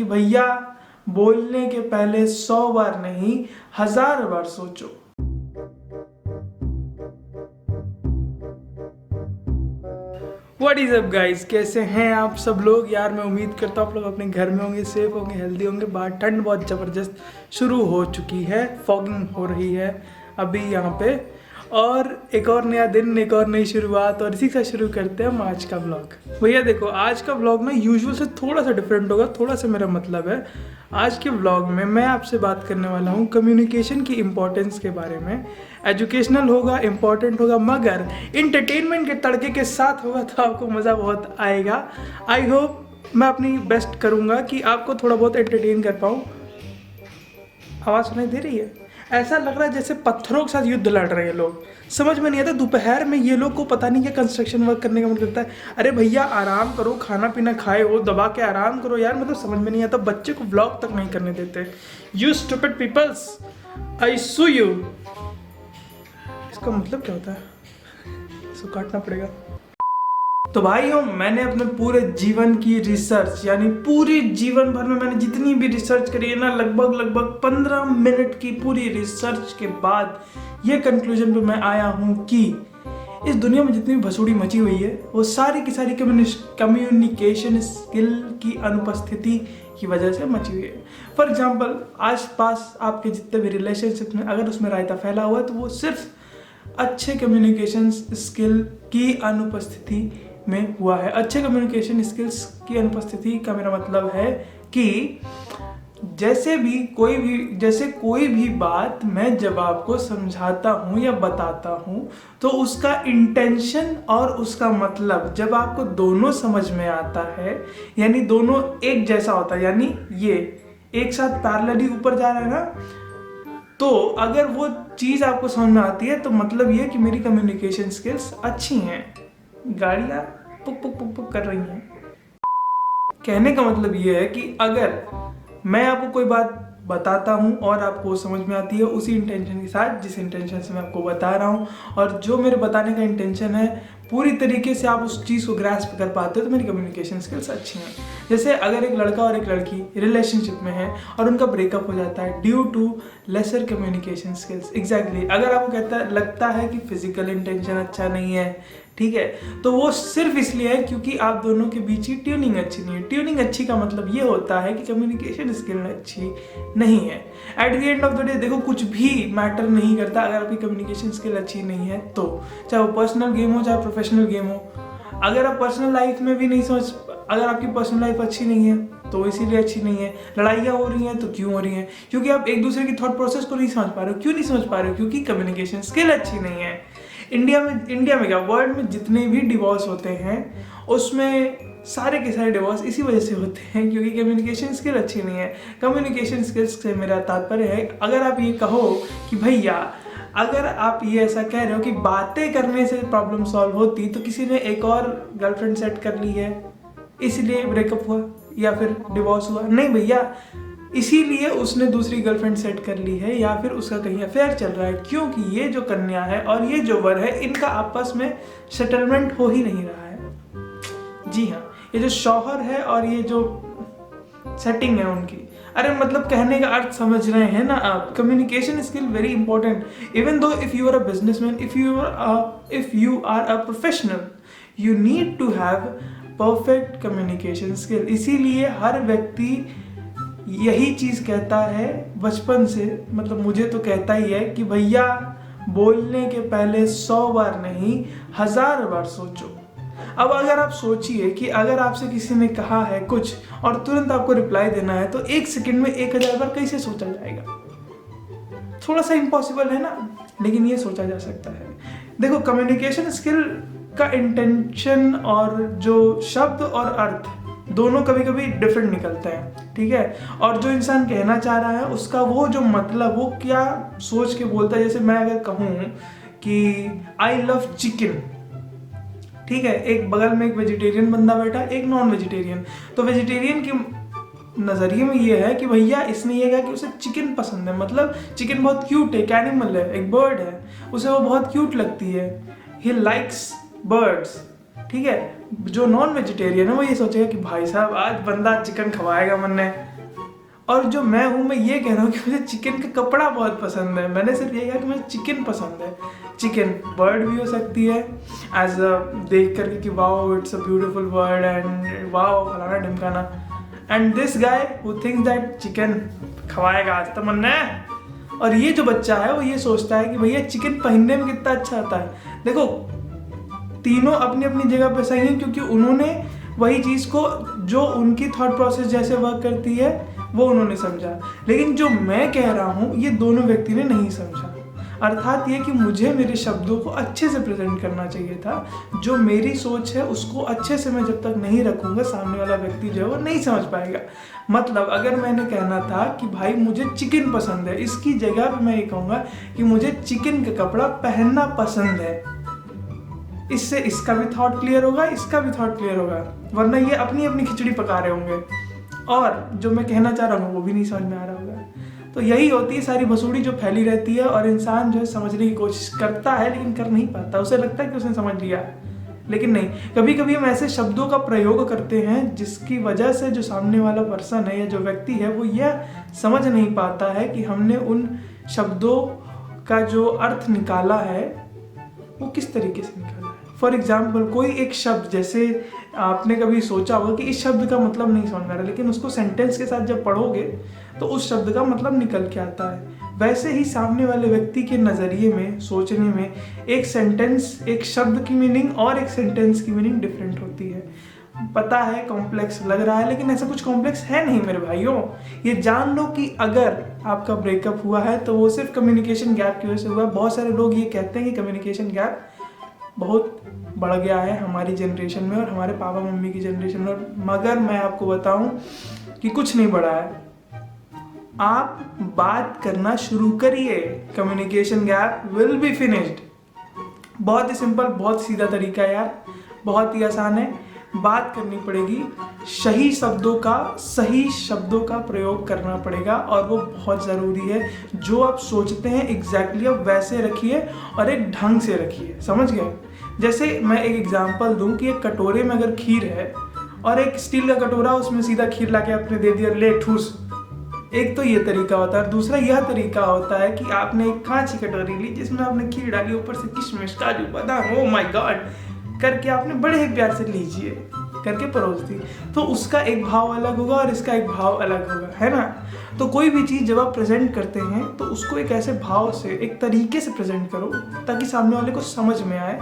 कि भैया बोलने के पहले 100 बार नहीं 1000 बार सोचो। व्हाट इज अप गाइस, कैसे हैं आप सब लोग। यार मैं उम्मीद करता हूँ आप लोग अपने घर में होंगे, सेफ होंगे, हेल्दी होंगे। बाहर ठंड बहुत ज़बरदस्त शुरू हो चुकी है, फॉगिंग हो रही है अभी यहाँ पे। और एक और नया दिन, एक और नई शुरुआत, और इसी से शुरू करते हैं हम आज का व्लॉग। भैया देखो, आज का व्लॉग ना यूजुअल से थोड़ा सा डिफरेंट होगा। थोड़ा सा मेरा मतलब है, आज के व्लॉग में मैं आपसे बात करने वाला हूँ कम्युनिकेशन की इम्पोर्टेंस के बारे में। एजुकेशनल होगा, इम्पॉर्टेंट होगा, मगर इंटरटेनमेंट के तड़के के साथ होगा, तो आपको मज़ा बहुत आएगा। आई होप मैं अपनी बेस्ट करूँगा कि आपको थोड़ा बहुत एंटरटेन कर पाऊँ। आवाज़ सुनाई दे रही है? ऐसा लग रहा है जैसे पत्थरों के साथ युद्ध लड़ रहे हैं लोग। समझ में नहीं आता, दोपहर में ये लोग को पता नहीं क्या कंस्ट्रक्शन वर्क करने का मन करता है। अरे भैया आराम करो, खाना पीना खाए हो, दबा के आराम करो यार। मतलब समझ में नहीं आता, बच्चे को व्लॉग तक नहीं करने देते। You stupid peoples, I sue you. इसका मतलब क्या होता है? इसको काटना पड़ेगा। तो भाइयों, मैंने अपने पूरे जीवन की रिसर्च, यानी पूरे जीवन भर में मैंने जितनी भी रिसर्च करी है ना, लगभग 15 मिनट की पूरी रिसर्च के बाद ये कंक्लूजन पे मैं आया हूँ कि इस दुनिया में जितनी भी भसुड़ी मची हुई है वो सारी की सारी कम्युनिकेशन स्किल की अनुपस्थिति की वजह से मची हुई है। फॉर एग्जाम्पल, आस पास आपके जितने भी रिलेशनशिप में अगर उसमें रायता फैला हुआ है तो वो सिर्फ अच्छे कम्युनिकेशन स्किल की अनुपस्थिति में हुआ है। अच्छे कम्युनिकेशन स्किल्स की अनुपस्थिति का मेरा मतलब है कि जैसे कोई भी बात मैं जब आपको समझाता हूँ या बताता हूँ तो उसका इंटेंशन और उसका मतलब जब आपको दोनों समझ में आता है, यानी दोनों एक जैसा होता है, यानी ये एक साथ पैरेलली ऊपर जा रहा है ना, तो अगर वो चीज़ आपको समझ में आती है तो मतलब ये कि मेरी कम्युनिकेशन स्किल्स अच्छी हैं। गाड़ियाँ पुक पुक पुक पुक कर रही हैं। कहने का मतलब ये है कि अगर मैं आपको कोई बात बताता हूँ और आपको समझ में आती है उसी इंटेंशन के साथ जिस इंटेंशन से मैं आपको बता रहा हूँ, और जो मेरे बताने का इंटेंशन है पूरी तरीके से आप उस चीज़ को ग्रैस्प कर पाते हो, तो मेरी कम्युनिकेशन स्किल्स अच्छी हैं। जैसे अगर एक लड़का और एक लड़की रिलेशनशिप में है और उनका ब्रेकअप हो जाता है due to lesser communication skills. Exactly, अगर आपको लगता है कि फिजिकल इंटेंशन अच्छा नहीं है, ठीक है, तो वो सिर्फ इसलिए है क्योंकि आप दोनों के बीच की ट्यूनिंग अच्छी नहीं है। ट्यूनिंग अच्छी का मतलब ये होता है कि कम्युनिकेशन स्किल अच्छी नहीं है। At the end of the day देखो, कुछ भी मैटर नहीं करता अगर आपकी कम्युनिकेशन स्किल अच्छी नहीं है तो, चाहे वो पर्सनल गेम हो चाहे प्रोफेशनल गेम हो। अगर आप पर्सनल लाइफ में भी नहीं अगर आपकी पर्सनल लाइफ अच्छी नहीं है तो इसीलिए अच्छी नहीं है। लड़ाइयाँ हो रही हैं तो क्यों हो रही हैं? क्योंकि आप एक दूसरे की थॉट प्रोसेस को नहीं समझ पा रहे हो। क्यों नहीं समझ पा रहे हो? क्योंकि कम्युनिकेशन स्किल अच्छी नहीं है। इंडिया में क्या, वर्ल्ड में जितने भी डिवोर्स होते हैं उसमें सारे के सारे डिवोर्स इसी वजह से होते हैं क्योंकि कम्युनिकेशन स्किल अच्छी नहीं है। कम्युनिकेशन स्किल्स से मेरा तात्पर्य है, अगर आप ये कहो कि भैया, अगर आप ये ऐसा कह रहे हो कि बातें करने से प्रॉब्लम सॉल्व होती, तो किसी ने एक और गर्लफ्रेंड सेट कर ली है इसीलिए ब्रेकअप हुआ या फिर डिवोर्स हुआ? नहीं भैया, इसीलिए उसने दूसरी गर्लफ्रेंड सेट कर ली है या फिर उसका कहीं अफेयर चल रहा है, क्योंकि ये जो कन्या है और ये जो वर है इनका आपस में सेटलमेंट हो ही नहीं रहा है। जी हाँ, ये जो शौहर है और ये जो सेटिंग है उनकी, अरे मतलब कहने का अर्थ समझ रहे हैं ना आप? Communication skill very important. Even though if you are a businessman, if you are a professional, you need to have perfect communication skill. इसीलिए हर व्यक्ति यही चीज़ कहता है बचपन से, मतलब मुझे तो कहता ही है कि भैया बोलने के पहले 100 बार नहीं 1000 बार सोचो। अब अगर आप सोचिए कि अगर आपसे किसी ने कहा है कुछ और तुरंत आपको रिप्लाई देना है तो 1 सेकंड में 1000 बार कैसे सोचा जाएगा? थोड़ा सा इम्पॉसिबल है ना, लेकिन ये सोचा जा सकता है। देखो, कम्युनिकेशन स्किल का इंटेंशन और जो शब्द और अर्थ दोनों कभी कभी डिफरेंट निकलते हैं, ठीक है। और जो इंसान कहना चाह रहा है उसका वो जो मतलब वो क्या सोच के बोलता है। जैसे मैं अगर कहूँ कि आई लव चिकन, ठीक है, एक बगल में एक वेजिटेरियन बंदा बैठा, एक नॉन वेजिटेरियन। तो वेजिटेरियन के नज़रिए में ये है कि भैया इसने ये कहा कि उसे चिकन पसंद है, मतलब चिकन बहुत क्यूट है, एक एनिमल है, एक बर्ड है, उसे वो बहुत क्यूट लगती है, ही लाइक्स बर्ड्स। ठीक है, जो नॉन वेजिटेरियन है वो ये सोचेगा कि भाई साहब आज बंदा चिकन खवाएगा मन ने। और जो मैं हूँ, मैं ये कह रहा हूँ कि मुझे चिकन का कपड़ा बहुत पसंद है। मैंने सिर्फ ये कहा कि मुझे चिकन पसंद है। चिकन बर्ड भी हो सकती है एज अ देख करके कि wow it's a beautiful bird and wow फलाना ढिमकाना, and this guy who thinks that chicken खवाएगा आज तो मन ने। और ये जो बच्चा है वो ये सोचता है कि भैया चिकन पहनने में कितना अच्छा आता है। देखो तीनों अपनी अपनी जगह पे सही हैं, क्योंकि उन्होंने वही चीज़ को जो उनकी थॉट प्रोसेस जैसे वर्क करती है वो उन्होंने समझा। लेकिन जो मैं कह रहा हूँ ये दोनों व्यक्ति ने नहीं समझा। अर्थात ये कि मुझे मेरे शब्दों को अच्छे से प्रेजेंट करना चाहिए था। जो मेरी सोच है उसको अच्छे से मैं जब तक नहीं रखूँगा, सामने वाला व्यक्ति जो है वो नहीं समझ पाएगा। मतलब अगर मैंने कहना था कि भाई मुझे चिकन पसंद है, इसकी जगह पे मैं ये कहूँगा कि मुझे चिकन का कपड़ा पहनना पसंद है। इससे इसका भी थॉट क्लियर होगा, इसका भी थॉट क्लियर होगा, वरना ये अपनी अपनी खिचड़ी पका रहे होंगे और जो मैं कहना चाह रहा हूँ वो भी नहीं समझ में आ रहा होगा। तो यही होती है सारी भसूड़ी जो फैली रहती है, और इंसान जो है समझने की कोशिश करता है लेकिन कर नहीं पाता। उसे लगता है कि उसने समझ लिया, लेकिन नहीं। कभी कभी हम ऐसे शब्दों का प्रयोग करते हैं जिसकी वजह से जो सामने वाला पर्सन है या जो व्यक्ति है वो यह समझ नहीं पाता है कि हमने उन शब्दों का जो अर्थ निकाला है वो किस तरीके से निकाला है। फॉर एग्जाम्पल कोई एक शब्द, जैसे आपने कभी सोचा होगा कि इस शब्द का मतलब नहीं समझ में आ रहा, लेकिन उसको सेंटेंस के साथ जब पढ़ोगे तो उस शब्द का मतलब निकल के आता है। वैसे ही सामने वाले व्यक्ति के नज़रिए में, सोचने में एक सेंटेंस, एक शब्द की मीनिंग और एक सेंटेंस की मीनिंग डिफरेंट होती है। पता है कॉम्प्लेक्स लग रहा है, लेकिन ऐसा कुछ कॉम्प्लेक्स है नहीं मेरे भाइयों। ये जान लो कि अगर आपका ब्रेकअप हुआ है तो वो सिर्फ कम्युनिकेशन गैप की वजह से हुआ है। बहुत सारे लोग ये कहते हैं कि कम्युनिकेशन गैप बहुत बढ़ गया है हमारी जनरेशन में और हमारे पापा मम्मी की जनरेशन में, मगर मैं आपको बताऊं कि कुछ नहीं बढ़ा है। आप बात करना शुरू करिए, communication gap will be finished. बहुत ही सिंपल, बहुत सीधा तरीका है यार, बहुत ही आसान है। बात करनी पड़ेगी, सही शब्दों का प्रयोग करना पड़ेगा, और वो बहुत ज़रूरी है। जो आप सोचते हैं एग्जैक्टली आप वैसे रखिए और एक ढंग से रखिए, समझ गए। जैसे मैं एक एग्जांपल दूं कि एक कटोरे में अगर खीर है और एक स्टील का कटोरा, उसमें सीधा खीर लाके आपने दे दिया, ले ठूस। एक तो ये तरीका होता है। दूसरा यह तरीका होता है कि आपने एक कांच की कटोरी ली जिसमें आपने खीर डाली, ऊपर से किशमिश, काजू, बादाम, ओ माय गॉड करके आपने बड़े ही प्यार से लीजिए करके परोस दी, तो उसका एक भाव अलग होगा और इसका एक भाव अलग होगा, है ना। तो कोई भी चीज़ जब आप प्रेजेंट करते हैं तो उसको एक ऐसे भाव से, एक तरीके से प्रेजेंट करो ताकि सामने वाले को समझ में आए।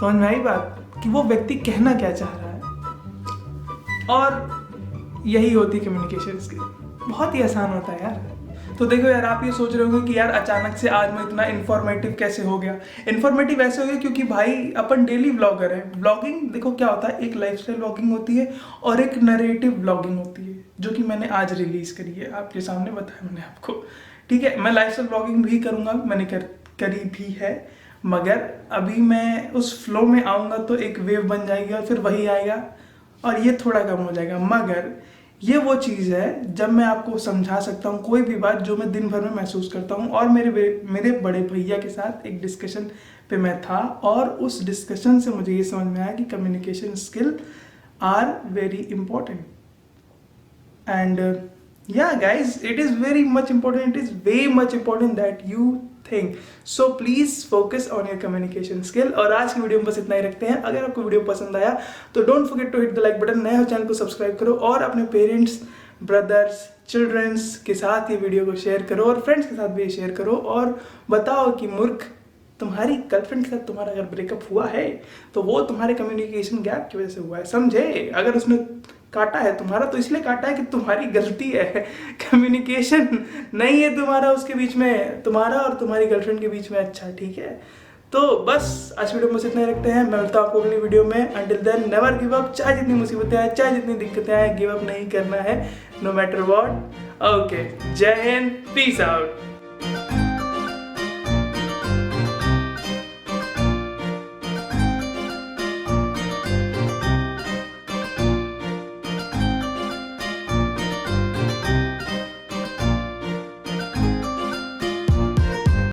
समझ में आई बात कि वो व्यक्ति कहना क्या चाह रहा है, और यही होती कम्युनिकेशन स्किल। बहुत ही आसान होता है यार। तो देखो यार, आप ये सोच रहे होंगे कि यार अचानक से आज मैं इतना इन्फॉर्मेटिव कैसे हो गया। इन्फॉर्मेटिव ऐसे हो गया क्योंकि भाई अपन डेली ब्लॉगर हैं। ब्लॉगिंग देखो क्या होता है, एक लाइफस्टाइल ब्लॉगिंग होती है और एक नरेटिव ब्लॉगिंग होती है, जो कि मैंने आज रिलीज करी है, आपके सामने बताया मैंने आपको। ठीक है, मैं लाइफस्टाइल ब्लॉगिंग भी करूँगा, मैंने करी भी है, मगर अभी मैं उस फ्लो में आऊँगा तो एक वेव बन जाएगी और फिर वही आएगा और ये थोड़ा कम हो जाएगा। मगर ये वो चीज़ है जब मैं आपको समझा सकता हूँ कोई भी बात जो मैं दिन भर में महसूस करता हूँ। और मेरे बड़े भैया के साथ एक डिस्कशन पे मैं था और उस डिस्कशन से मुझे ये समझ में आया कि communication skill are very important. And yeah guys, it is very much important, it is way much important that you think, so please focus on your communication skill। और आज की वीडियो में बस इतना ही रखते हैं। अगर आपको वीडियो पसंद आया तो don't forget to hit the like button, नए हो चैनल को सब्सक्राइब करो और अपने पेरेंट्स, ब्रदर्स, चिल्ड्रंस के साथ ये वीडियो को शेयर करो और फ्रेंड्स के साथ भी शेयर करो और बताओ कि मूर्ख, तुम्हारी गर्लफ्रेंड के साथ तुम्हारा अगर ब्रेकअप हुआ है तो वो तुम्हारे कम्युनिकेशन गैप की वजह से हुआ है, समझे। अगर उसने काटा है तुम्हारा तो इसलिए काटा है कि तुम्हारी गलती है, कम्युनिकेशन नहीं है तुम्हारा उसके बीच में, तुम्हारा और तुम्हारी गर्लफ्रेंड के बीच में। अच्छा ठीक है, तो बस आज वीडियो में इतना रखते हैं। मैं मिलता हूँ आपको अगली वीडियो में। Until then never give up. चाहे जितनी मुसीबतें आए, चाहे जितनी दिक्कतें आए, गिव अप नहीं करना है, नो मैटर व्हाट। ओके, जय हिंद, पीस आउट।